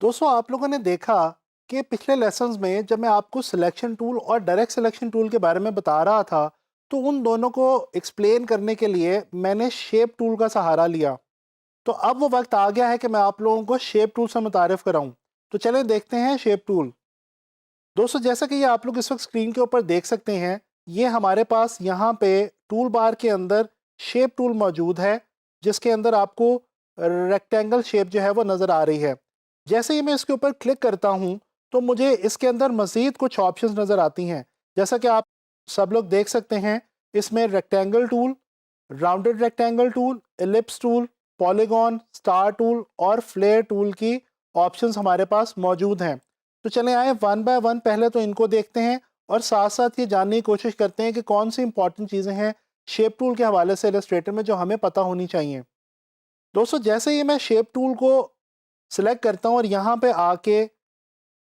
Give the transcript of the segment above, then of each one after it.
दोस्तों आप लोगों ने देखा कि पिछले लेसन्स में जब मैं आपको सिलेक्शन टूल और डायरेक्ट सिलेक्शन टूल के बारे में बता रहा था तो उन दोनों को एक्सप्लेन करने के लिए मैंने शेप टूल का सहारा लिया। तो अब वो वक्त आ गया है कि मैं आप लोगों को शेप टूल से मुतारिफ कराऊं। तो चलें देखते हैं शेप टूल। दोस्तों जैसा कि ये आप लोग इस वक्त स्क्रीन के ऊपर देख सकते हैं, ये हमारे पास यहाँ पे टूल बार के अंदर शेप टूल मौजूद है, जिसके अंदर आपको रेक्टेंगल शेप जो है वो नज़र आ रही है। जैसे ही मैं इसके ऊपर क्लिक करता हूँ तो मुझे इसके अंदर मज़ीद कुछ ऑप्शंस नज़र आती हैं। जैसा कि आप सब लोग देख सकते हैं, इसमें rectangle tool, rounded rectangle tool, ellipse tool, polygon, star tool और फ्लेयर टूल की ऑप्शंस हमारे पास मौजूद हैं। तो चलें आए वन बाय वन पहले तो इनको देखते हैं और साथ साथ ये जानने की कोशिश करते हैं कि कौन सी इंपॉर्टेंट चीज़ें हैं शेप टूल के हवाले से इलस्ट्रेटर में जो हमें पता होनी चाहिए। दोस्तों जैसे ही मैं शेप टूल को सिलेक्ट करता हूँ और यहाँ पे आके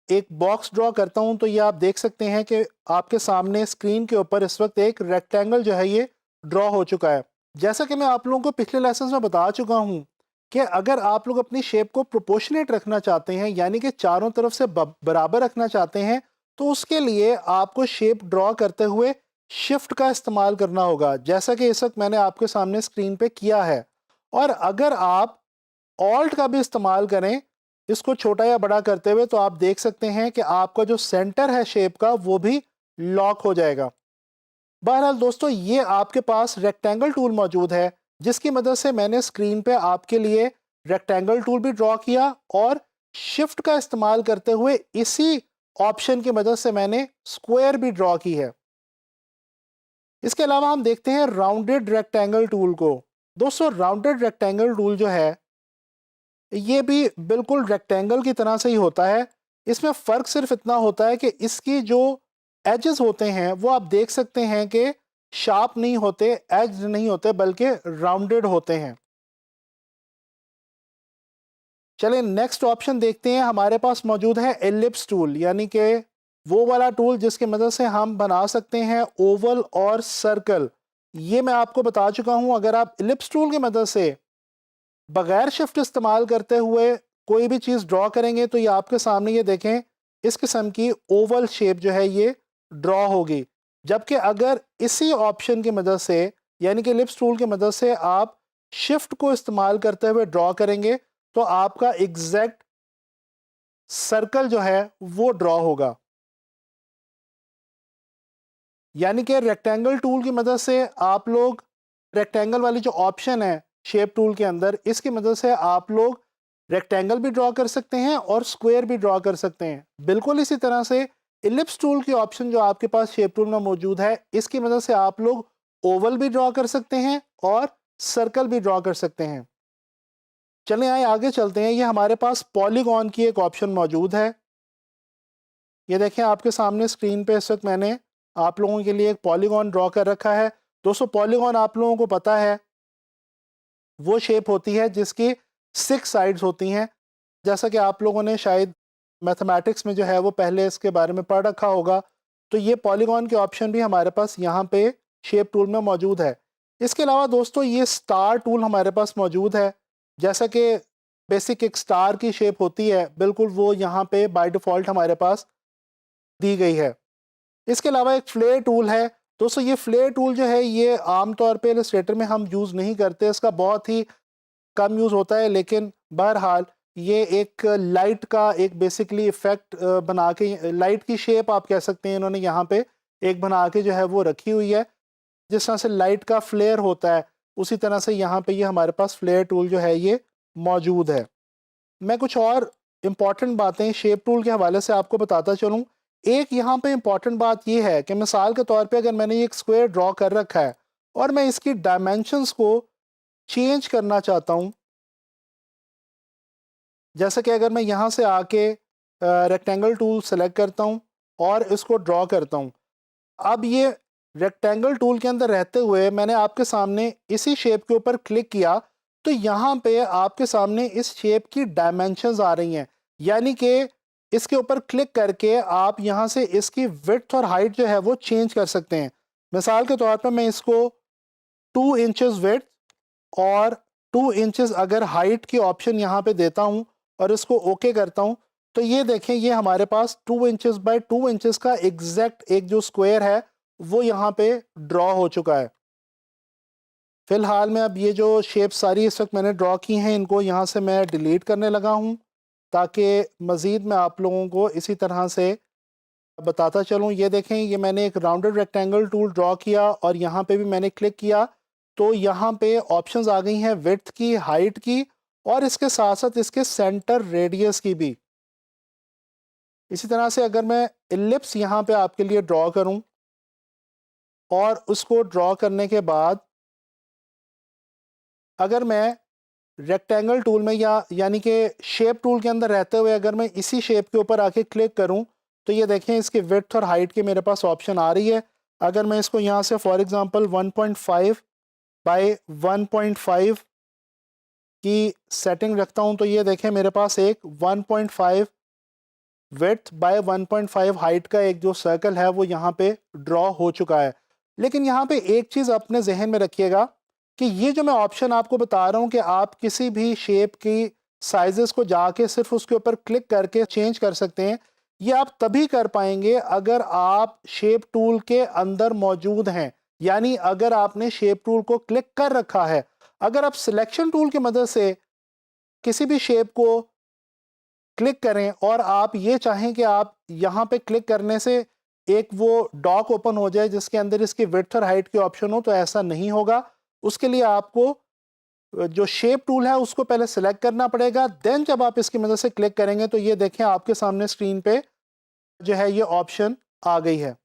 एक बॉक्स ड्रॉ करता हूँ तो ये आप देख सकते हैं कि आपके सामने स्क्रीन के ऊपर इस वक्त एक रेक्टेंगल जो है ये ड्रॉ हो चुका है। जैसा कि मैं आप लोगों को पिछले लेसन में बता चुका हूँ कि अगर आप लोग अपनी शेप को प्रोपोर्शनेट रखना चाहते हैं, यानी कि चारों तरफ से बराबर रखना चाहते हैं, तो उसके लिए आपको शेप ड्रॉ करते हुए शिफ्ट का इस्तेमाल करना होगा, जैसा कि इस वक्त मैंने आपके सामने स्क्रीन पे किया है। और अगर आप ऑल्ट का भी इस्तेमाल करें इसको छोटा या बड़ा करते हुए, तो आप देख सकते हैं कि आपका जो सेंटर है शेप का वो भी लॉक हो जाएगा। बहरहाल दोस्तों, ये आपके पास रेक्टेंगल टूल मौजूद है, जिसकी मदद से मैंने स्क्रीन पे आपके लिए रेक्टेंगल टूल भी ड्रॉ किया और शिफ्ट का इस्तेमाल करते हुए इसी ऑप्शन की मदद से मैंने स्क्वायर भी ड्रॉ की है। इसके अलावा हम देखते हैं राउंडेड रेक्टेंगल टूल को। दोस्तों राउंडेड रेक्टेंगल टूल जो है ये भी बिल्कुल रेक्टेंगल की तरह से ही होता है। इसमें फ़र्क सिर्फ इतना होता है कि इसकी जो एजेस होते हैं वो आप देख सकते हैं कि शार्प नहीं होते, एज नहीं होते, बल्कि राउंडेड होते हैं। चलिए नेक्स्ट ऑप्शन देखते हैं। हमारे पास मौजूद है एलिप्स टूल, यानी कि वो वाला टूल जिसकी मदद से हम बना सकते हैं ओवल और सर्कल। ये मैं आपको बता चुका हूं, अगर आप एलिप्स टूल की मदद से बगैर शिफ्ट इस्तेमाल करते हुए कोई भी चीज़ ड्रॉ करेंगे तो ये आपके सामने, ये देखें, इस किस्म की ओवल शेप जो है ये ड्रॉ होगी। जबकि अगर इसी ऑप्शन की मदद से, यानी कि एलिप्स टूल की मदद से आप शिफ्ट को इस्तेमाल करते हुए ड्रॉ करेंगे तो आपका एग्जैक्ट सर्कल जो है वो ड्रॉ होगा। यानी कि रेक्टेंगल टूल की मदद से आप लोग रेक्टेंगल वाली जो ऑप्शन है शेप टूल के अंदर, इसकी मदद से आप लोग रेक्टेंगल भी ड्रॉ कर सकते हैं और स्क्वायर भी ड्रॉ कर सकते हैं। बिल्कुल इसी तरह से इलिप्स टूल की ऑप्शन जो आपके पास शेप टूल में मौजूद है, इसकी मदद से आप लोग ओवल भी ड्रॉ कर सकते हैं और सर्कल भी ड्रॉ कर सकते हैं। चलें आए आगे चलते हैं। ये हमारे पास पॉलीगॉन की एक ऑप्शन मौजूद है। ये देखें आपके सामने स्क्रीन पे इस वक्त मैंने आप लोगों के लिए एक पॉलीगॉन ड्रॉ कर रखा है। दोस्तों पॉलीगॉन आप लोगों को पता है वो शेप होती है जिसकी 6 साइड्स होती हैं। जैसा कि आप लोगों ने शायद मैथमेटिक्स में जो है वो पहले इसके बारे में पढ़ रखा होगा। तो ये पॉलीगॉन के ऑप्शन भी हमारे पास यहाँ पे शेप टूल में मौजूद है। इसके अलावा दोस्तों ये स्टार टूल हमारे पास मौजूद है। जैसा कि बेसिक एक स्टार की शेप होती है, बिल्कुल वो यहाँ पे बाय डिफ़ॉल्ट हमारे पास दी गई है। इसके अलावा एक फ्लेयर टूल है। दोस्तों ये फ्लेयर टूल जो है ये आम तौर पे इलस्ट्रेटर में हम यूज़ नहीं करते, इसका बहुत ही कम यूज़ होता है, लेकिन बहरहाल ये एक लाइट का एक बेसिकली इफ़ेक्ट बना के, लाइट की शेप आप कह सकते हैं, इन्होंने यहाँ पे एक बना के जो है वो रखी हुई है। जिस तरह से लाइट का फ्लेयर होता है उसी तरह से यहाँ पे ये हमारे पास फ्लेयर टूल जो है ये मौजूद है। मैं कुछ और इम्पॉर्टेंट बातें शेप टूल के हवाले से आपको बताता चलूँ। एक यहाँ पे इम्पॉर्टेंट बात ये है कि मिसाल के तौर पे अगर मैंने ये एक स्क्वायर ड्रॉ कर रखा है और मैं इसकी डायमेंशंस को चेंज करना चाहता हूँ, जैसे कि अगर मैं यहाँ से आके रेक्टेंगल टूल सेलेक्ट करता हूँ और इसको ड्रॉ करता हूँ, अब ये रेक्टेंगल टूल के अंदर रहते हुए मैंने आपके सामने इसी शेप के ऊपर क्लिक किया तो यहाँ पे आपके सामने इस शेप की डायमेंशंस आ रही हैं। यानी कि इसके ऊपर क्लिक करके आप यहाँ से इसकी विड्थ और हाइट जो है वो चेंज कर सकते हैं। मिसाल के तौर पर मैं इसको 2 इंचेस विड्थ और 2 इंचेस अगर हाइट की ऑप्शन यहाँ पे देता हूँ और इसको ओके करता हूँ, तो ये देखें ये हमारे पास 2 इंचेस बाय 2 इंचेस का एग्जैक्ट एक जो स्क्वायर है वो यहाँ पे ड्रॉ हो चुका है। फिलहाल मैं अब ये जो शेप सारी इस वक्त मैंने ड्रॉ की हैं इनको यहाँ से मैं डिलीट करने लगा हूँ, ताकि मज़ीद मैं आप लोगों को इसी तरह से बताता चलूँ। ये देखें ये मैंने एक राउंडेड रेक्टेंगल टूल ड्रॉ किया और यहाँ पे भी मैंने क्लिक किया, तो यहाँ पे ऑप्शंस आ गई हैं विड्थ की, हाइट की और इसके साथ साथ इसके सेंटर रेडियस की भी। इसी तरह से अगर मैं इलिप्स यहाँ पे आपके लिए ड्रॉ करूँ और उसको ड्रॉ करने के बाद अगर मैं रेक्टेंगल टूल में यानी कि शेप टूल के अंदर रहते हुए अगर मैं इसी शेप के ऊपर आके क्लिक करूं, तो ये देखें इसकी विड्थ और हाइट के मेरे पास ऑप्शन आ रही है। अगर मैं इसको यहाँ से फॉर एग्जांपल 1.5 बाय 1.5 की सेटिंग रखता हूं, तो ये देखें मेरे पास एक 1.5 विड्थ बाय 1.5 हाइट का एक जो सर्कल है वो यहाँ पे ड्रॉ हो चुका है। लेकिन यहाँ पे एक चीज़ अपने जहन में रखिएगा कि ये जो मैं ऑप्शन आपको बता रहा हूँ कि आप किसी भी शेप की साइजेस को जाके सिर्फ उसके ऊपर क्लिक करके चेंज कर सकते हैं, ये आप तभी कर पाएंगे अगर आप शेप टूल के अंदर मौजूद हैं, यानी अगर आपने शेप टूल को क्लिक कर रखा है। अगर आप सिलेक्शन टूल की मदद से किसी भी शेप को क्लिक करें और आप ये चाहें कि आप यहाँ पे क्लिक करने से एक वो डॉक ओपन हो जाए जिसके अंदर इसकी विड्थ और हाइट के ऑप्शन हो, तो ऐसा नहीं होगा। उसके लिए आपको जो शेप टूल है उसको पहले सिलेक्ट करना पड़ेगा, देन जब आप इसकी मदद से क्लिक करेंगे तो ये देखें आपके सामने स्क्रीन पे जो है ये ऑप्शन आ गई है।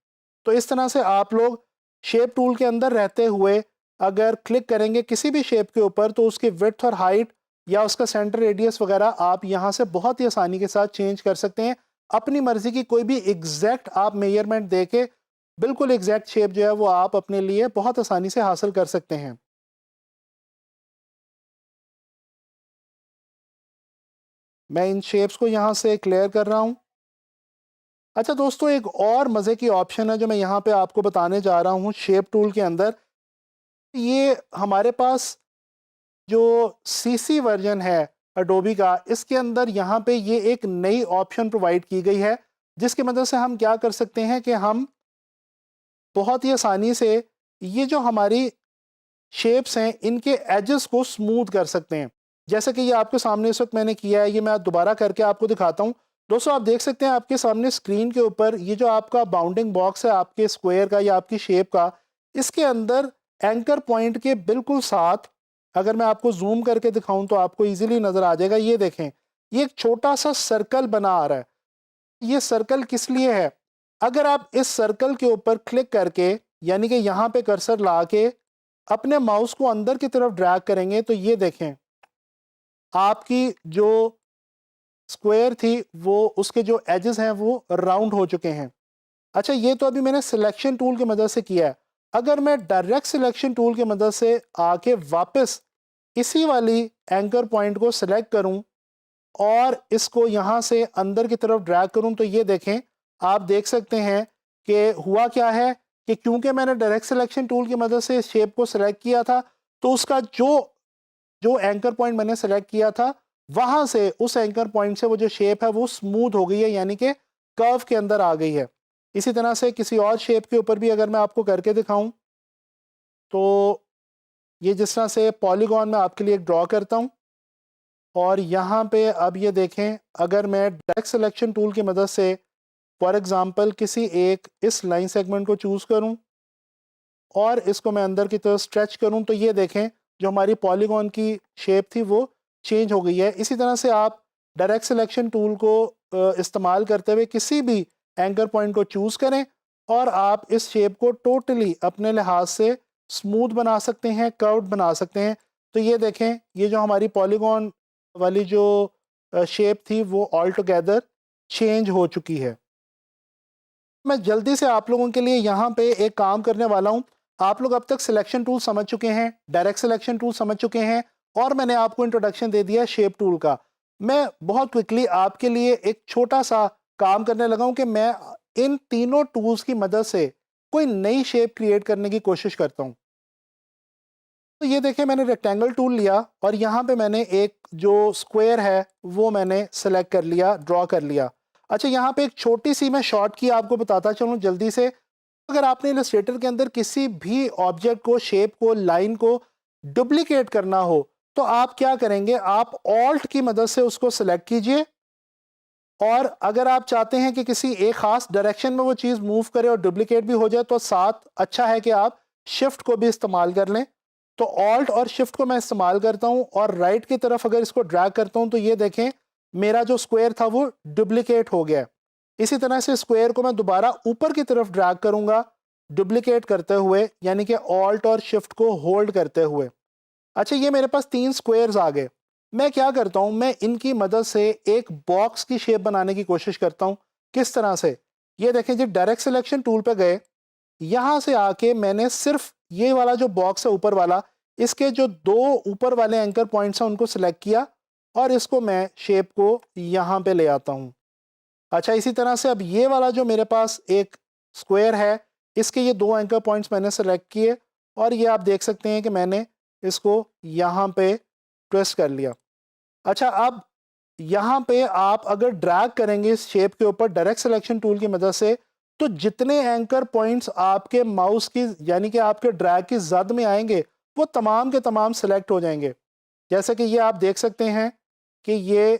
तो इस तरह से आप लोग शेप टूल के अंदर रहते हुए अगर क्लिक करेंगे किसी भी शेप के ऊपर तो उसकी विड्थ और हाइट या उसका सेंटर रेडियस वगैरह आप यहाँ से बहुत ही आसानी के साथ चेंज कर सकते हैं। अपनी मर्जी की कोई भी एग्जैक्ट आप मेजरमेंट दे के बिल्कुल एग्जैक्ट शेप जो है वो आप अपने लिए बहुत आसानी से हासिल कर सकते हैं। मैं इन शेप्स को यहाँ से क्लियर कर रहा हूँ। अच्छा दोस्तों, एक और मज़े की ऑप्शन है जो मैं यहाँ पे आपको बताने जा रहा हूँ शेप टूल के अंदर। ये हमारे पास जो सीसी वर्जन है अडोबी का, इसके अंदर यहाँ पे ये एक नई ऑप्शन प्रोवाइड की गई है जिसकी मदद से हम क्या कर सकते हैं कि हम बहुत ही आसानी से ये जो हमारी शेप्स हैं इनके एजेस को स्मूथ कर सकते हैं। जैसे कि ये आपके सामने इस वक्त मैंने किया है, ये मैं दोबारा करके आपको दिखाता हूँ। दोस्तों आप देख सकते हैं आपके सामने स्क्रीन के ऊपर ये जो आपका बाउंडिंग बॉक्स है आपके स्क्वायर का या आपकी शेप का, इसके अंदर एंकर पॉइंट के बिल्कुल साथ अगर मैं आपको जूम करके दिखाऊं तो आपको इजीली नजर आ जाएगा। ये देखें ये एक छोटा सा सर्कल बना आ रहा है। ये सर्कल किस लिए है? अगर आप इस सर्कल के ऊपर क्लिक करके यानी कि यहाँ पे कर्सर ला के अपने माउस को अंदर की तरफ ड्रैग करेंगे तो ये देखें आपकी जो स्क्वायर थी वो उसके जो एजेस हैं वो राउंड हो चुके हैं। अच्छा ये तो अभी मैंने सिलेक्शन टूल की मदद से किया है। अगर मैं डायरेक्ट सिलेक्शन टूल की मदद से आके वापस इसी वाली एंकर पॉइंट को सिलेक्ट करूं और इसको यहाँ से अंदर की तरफ ड्रैग करूं तो ये देखें आप देख सकते हैं कि हुआ क्या है कि क्योंकि मैंने डायरेक्ट सिलेक्शन टूल की मदद से इस शेप को सिलेक्ट किया था तो उसका जो जो एंकर पॉइंट मैंने सेलेक्ट किया था वहां से उस एंकर पॉइंट से वो जो शेप है वो स्मूथ हो गई है, यानी कि कर्व के अंदर आ गई है। इसी तरह से किसी और शेप के ऊपर भी अगर मैं आपको करके दिखाऊं तो ये जिस तरह से पॉलीगॉन में आपके लिए ड्रॉ करता हूं और यहाँ पे अब ये देखें अगर मैं डायरेक्ट सिलेक्शन टूल की मदद से फॉर एग्जांपल किसी एक इस लाइन सेगमेंट को चूज़ करूं और इसको मैं अंदर की तरफ स्ट्रेच करूं तो ये देखें जो हमारी पॉलीगॉन की शेप थी वो चेंज हो गई है। इसी तरह से आप डायरेक्ट सिलेक्शन टूल को इस्तेमाल करते हुए किसी भी एंकर पॉइंट को चूज़ करें और आप इस शेप को टोटली अपने लिहाज से स्मूथ बना सकते हैं, कर्व्ड बना सकते हैं। तो ये देखें ये जो हमारी पॉलीगॉन वाली जो शेप थी वो ऑल टुगेदर चेंज हो चुकी है। मैं जल्दी से आप लोगों के लिए यहाँ पे एक काम करने वाला हूँ। आप लोग अब तक सिलेक्शन टूल समझ चुके हैं, डायरेक्ट सिलेक्शन टूल समझ चुके हैं और मैंने आपको इंट्रोडक्शन दे दिया शेप टूल का। मैं बहुत क्विकली आपके लिए एक छोटा सा काम करने लगा हूँ कि मैं इन तीनों टूल्स की मदद से कोई नई शेप क्रिएट करने की कोशिश करता हूँ। तो ये देखिए मैंने रेक्टेंगल टूल लिया और यहाँ पे मैंने एक जो स्क्वायर है वो मैंने सेलेक्ट कर लिया, ड्रॉ कर लिया। अच्छा, यहाँ पे एक छोटी सी मैं शॉर्ट की आपको बताता चलूँ जल्दी से। अगर आपने इलस्ट्रेटर के अंदर किसी भी ऑब्जेक्ट को, शेप को, लाइन को डुप्लीकेट करना हो तो आप क्या करेंगे, आप ऑल्ट की मदद से उसको सेलेक्ट कीजिए और अगर आप चाहते हैं कि किसी एक खास डायरेक्शन में वो चीज़ मूव करे और डुप्लीकेट भी हो जाए तो साथ अच्छा है कि आप शिफ्ट को भी इस्तेमाल कर लें। तो ऑल्ट और शिफ्ट को मैं इस्तेमाल करता हूं और राइट की तरफ अगर इसको ड्रैग करता हूं तो ये देखें मेरा जो स्क्वायर था वो डुप्लीकेट हो गया। इसी तरह से स्क्वायर को मैं दोबारा ऊपर की तरफ ड्रैग करूंगा डुप्लीकेट करते हुए, यानी कि ऑल्ट और शिफ्ट को होल्ड करते हुए। अच्छा, ये मेरे पास 3 स्क्वायर्स आ गए। मैं क्या करता हूँ, मैं इनकी मदद से एक बॉक्स की शेप बनाने की कोशिश करता हूँ। किस तरह से? ये देखें जी, डायरेक्ट सिलेक्शन टूल पे गए, यहाँ से आके मैंने सिर्फ ये वाला जो बॉक्स है ऊपर वाला, इसके जो 2 ऊपर वाले एंकर पॉइंट्स हैं उनको सिलेक्ट किया और इसको मैं शेप को यहाँ पे ले आता हूँ। अच्छा, इसी तरह से अब ये वाला जो मेरे पास एक स्क्वायर है, इसके ये 2 एंकर पॉइंट्स मैंने सेलेक्ट किए और ये आप देख सकते हैं कि मैंने इसको यहाँ पे ट्विस्ट कर लिया। अच्छा, अब यहाँ पे आप अगर ड्रैग करेंगे इस शेप के ऊपर डायरेक्ट सिलेक्शन टूल की मदद से, तो जितने एंकर पॉइंट्स आपके माउस की यानी कि आपके ड्रैग की जद में आएंगे वो तमाम के तमाम सिलेक्ट हो जाएंगे। जैसे कि ये आप देख सकते हैं कि ये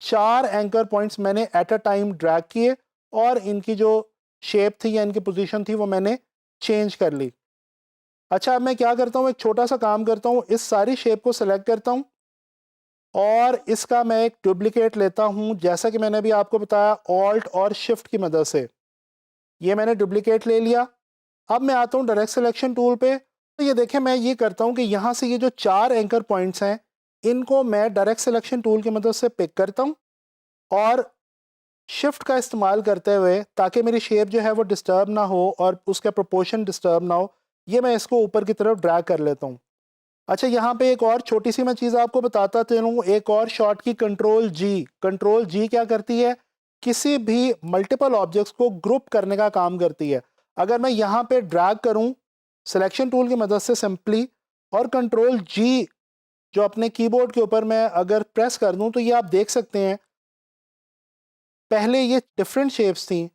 4 एंकर पॉइंट्स मैंने एट अ टाइम ड्रैग किए और इनकी जो शेप थी या इनकी पोजीशन थी वो मैंने चेंज कर ली। अच्छा, अब मैं क्या करता हूँ, एक छोटा सा काम करता हूँ, इस सारी शेप को सिलेक्ट करता हूँ और इसका मैं एक डुप्लीकेट लेता हूँ, जैसा कि मैंने अभी आपको बताया ऑल्ट और शिफ्ट की मदद से। ये मैंने डुप्लीकेट ले लिया। अब मैं आता हूँ डायरेक्ट सिलेक्शन टूल पे, तो ये देखें मैं ये करता हूँ कि यहाँ से ये जो 4 एंकर पॉइंट्स हैं इनको मैं डायरेक्ट सिलेक्शन टूल की मदद से पिक करता हूँ और शिफ्ट का इस्तेमाल करते हुए, ताकि मेरी शेप जो है वो डिस्टर्ब ना हो और उसका प्रोपोर्शन डिस्टर्ब ना हो, ये मैं इसको ऊपर की तरफ ड्रैग कर लेता हूँ। अच्छा, यहाँ पे एक और छोटी सी मैं चीज़ आपको बताता चलूँ, एक और शॉर्ट की कंट्रोल जी। कंट्रोल जी क्या करती है, किसी भी मल्टीपल ऑब्जेक्ट्स को ग्रुप करने का काम करती है। अगर मैं यहाँ पे ड्रैग करूँ सिलेक्शन टूल की मदद से सिंपली और कंट्रोल जी जो अपने कीबोर्ड के ऊपर मैं अगर प्रेस कर दूँ तो ये आप देख सकते हैं पहले ये डिफरेंट शेप्स थी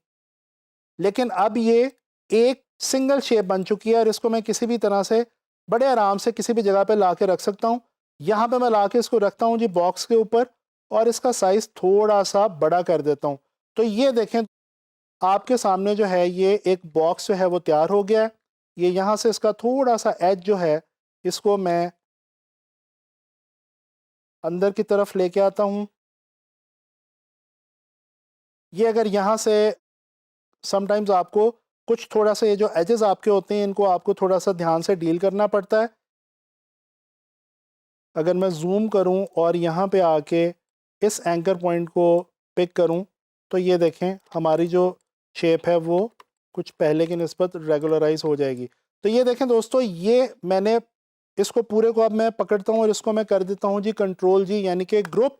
लेकिन अब ये एक सिंगल शेप बन चुकी है और इसको मैं किसी भी तरह से बड़े आराम से किसी भी जगह पे ला के रख सकता हूँ। यहाँ पे मैं ला के इसको रखता हूँ जी बॉक्स के ऊपर और इसका साइज़ थोड़ा सा बड़ा कर देता हूँ। तो ये देखें आपके सामने जो है ये एक बॉक्स जो है वो तैयार हो गया है। ये यहाँ से इसका थोड़ा सा एज जो है इसको मैं अंदर की तरफ लेके आता हूँ। ये अगर यहाँ से समटाइम्स आपको कुछ थोड़ा सा ये जो एजेस आपके होते हैं इनको आपको थोड़ा सा ध्यान से डील करना पड़ता है। अगर मैं जूम करूं और यहाँ पे आके इस एंकर पॉइंट को पिक करूं तो ये देखें हमारी जो शेप है वो कुछ पहले की निस्बत रेगुलराइज हो जाएगी। तो ये देखें दोस्तों, ये मैंने इसको पूरे को अब मैं पकड़ता हूँ और इसको मैं कर देता हूँ जी कंट्रोल जी यानी कि ग्रुप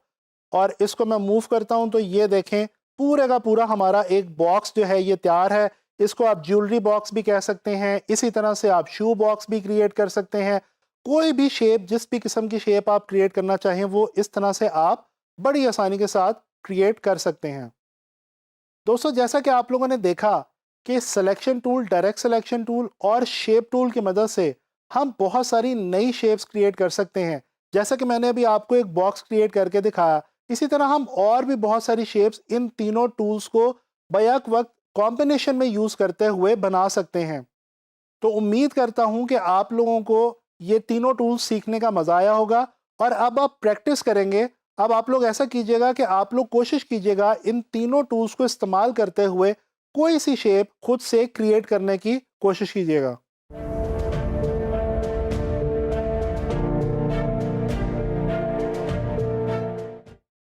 और इसको मैं मूव करता हूँ तो ये देखें पूरे का पूरा हमारा एक बॉक्स जो है ये तैयार है। इसको आप ज्वेलरी बॉक्स भी कह सकते हैं, इसी तरह से आप शू बॉक्स भी क्रिएट कर सकते हैं। कोई भी शेप, जिस भी किस्म की शेप आप क्रिएट करना चाहें वो इस तरह से आप बड़ी आसानी के साथ क्रिएट कर सकते हैं। दोस्तों, जैसा कि आप लोगों ने देखा कि selection tool, direct selection tool और शेप टूल की मदद से हम बहुत सारी नई शेप्स क्रिएट कर सकते हैं। जैसा कि मैंने अभी आपको एक बॉक्स क्रिएट करके दिखाया, इसी तरह हम और भी बहुत सारी शेप्स इन तीनों टूल्स को बैक वक्त कॉम्बिनेशन में यूज़ करते हुए बना सकते हैं। तो उम्मीद करता हूं कि आप लोगों को ये तीनों टूल्स सीखने का मज़ा आया होगा और अब आप प्रैक्टिस करेंगे। अब आप लोग ऐसा कीजिएगा कि आप लोग कोशिश कीजिएगा इन तीनों टूल्स को इस्तेमाल करते हुए कोई सी शेप खुद से क्रिएट करने की कोशिश कीजिएगा।